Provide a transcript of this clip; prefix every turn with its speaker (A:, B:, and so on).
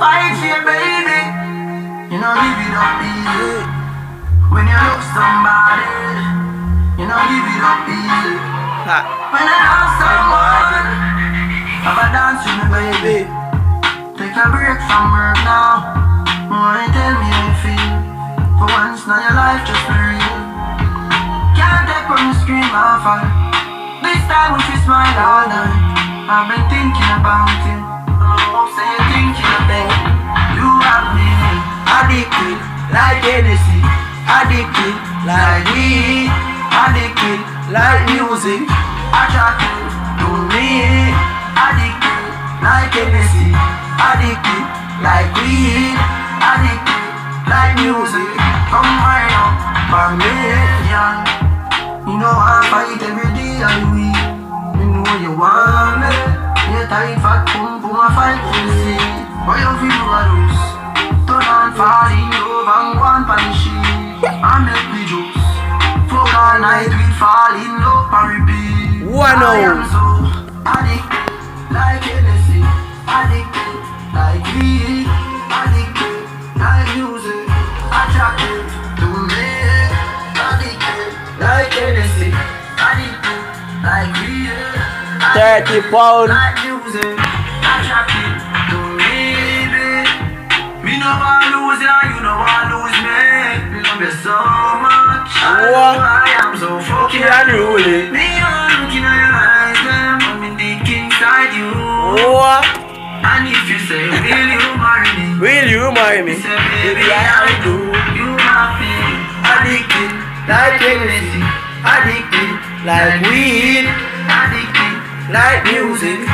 A: Fight for your baby. You know give it up easy. When you love somebody, you know give it up easy. When I love someone, have a dance with me baby. Take a break from work now. Why tell me how you feel? For once now your life just be real. Can't take when you scream or fall. This time we should smile all night. I've been thinking about you. Oh, say you're thinking about you have me addicted like Hennessy, addicted like weed, addicted like music, attracted to me, addicted like Hennessy, addicted like weed, addicted like music. Come right up for me, young. You know I fight every day and week. You know you want me. You tight fat pum pum I fight to see. Why you feel loose? Turn on fall in love and go on punish it. I make the juice. Fuck all night we fall in love and repeat. I am so addicted like Hennessy, addicted like weed, addicted like music, attracted to me, addicted like Hennessy, addicted like weed,
B: 30 pounds.
A: like music, attracted to me. Me no want lose you, you no want lose me. Love you so much.
B: What?
A: I am so fucking
B: unruly.
A: Me I'm looking at your eyes, them. I'm in the inside you.
B: What?
A: And if you say, will you marry me?
B: Will you marry me?
A: Say, baby, I do. You have me addicted like Hennessy, addicted
B: Like weed,
A: addicted
B: like music.